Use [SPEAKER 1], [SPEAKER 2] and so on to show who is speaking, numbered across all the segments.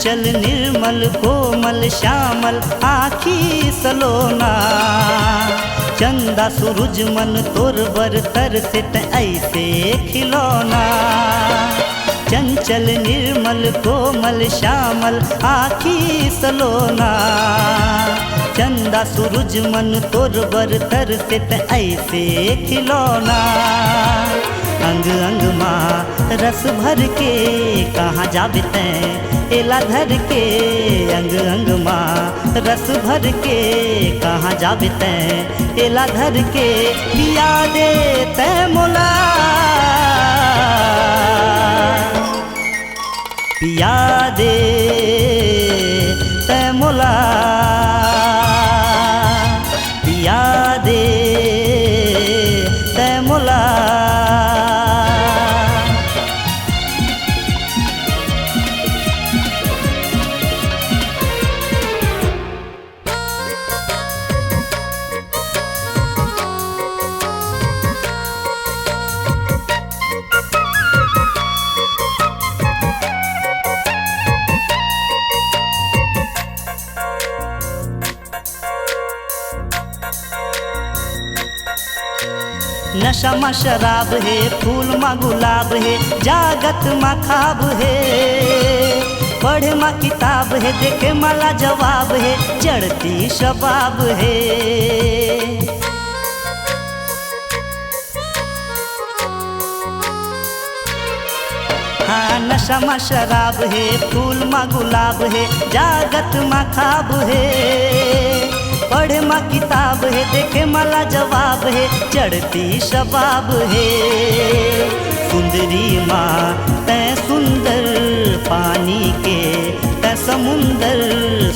[SPEAKER 1] चंचल निर्मल कोमल श्यामल आखी सलोना। चंदा सूरज मन तोर बर तरसे ऐसे खिलौना। चंचल निर्मल कोमल श्यामल आखी सलोना। चंदा सूरज मन तोर बर तरसे ऐसे खिलौना। अंग अंग माँ रस भर के कहाँ जाबे तैं एला धर के। अंग अंग माँ रस भर के कहाँ जाबे तैं एला धर के। पिया दे तैं मोला पिया दे तैं मोला पिया दे तैं मोला। नशा मा शराब है फूल मा गुलाब है जागत मा खाब है। पढ़े मा किताब है देखे माला जवाब है चढ़ती शबाब है। हाँ नशा मा शराब है फूल मा गुलाब है जागत मा खाब है। पढ़े माँ किताब है देखे माला जवाब है चढ़ती शबाब है। सुंदरी माँ तैं सुंदर पानी के तैं समुंदर।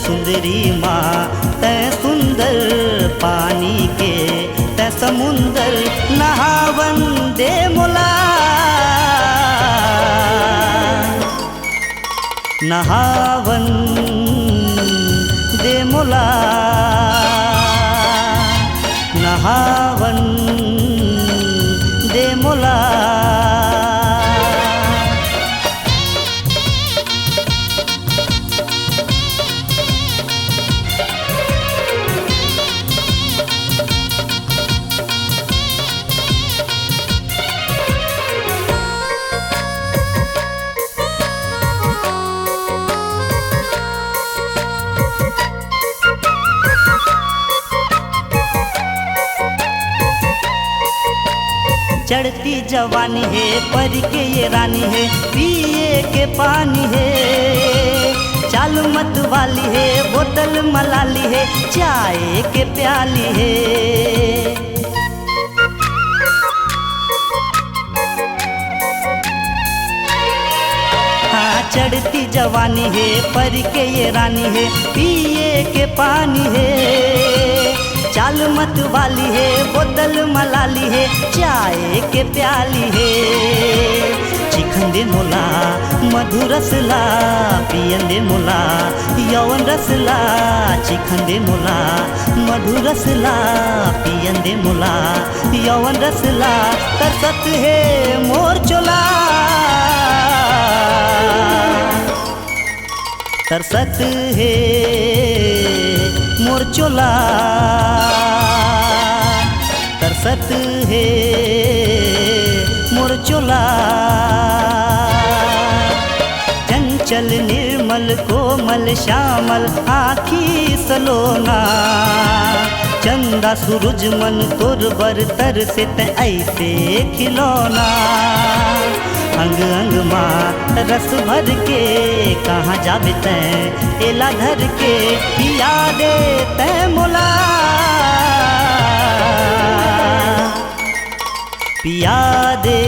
[SPEAKER 1] सुंदरी माँ तैं सुंदर पानी के तैं समुंदर। नहावन दे मोला नहावन दे मोला नहावन दे मोला। चढ़ती जवानी है परी के ये रानी है पिए के पानी है। चालू मत वाली है बोतल मलाली है चाय के प्याली है। हाँ चढ़ती जवानी है परी के ये रानी है पिए के पानी है। चाल मत वाली है बोतल मलाली है चाय के प्याली है। चिखंदे मोला मधुर रसला पियंदे मोला यौवन रसला। चिखंदे मोला मधुर रसला पियंदे मोला यौवन रसला। तरसत है मोर चोला तरसत है मोर चोला तरसत है मोर चोला। चंचल निर्मल कोमल श्यामल आखी सलोना। चंदा सूरज मन तोर बर तरसे ऐसे खिलौना। अंग अंग माँ रस भर के कहाँ जाबे तैं एला धर के। पिया दे तैं मोला पिया दे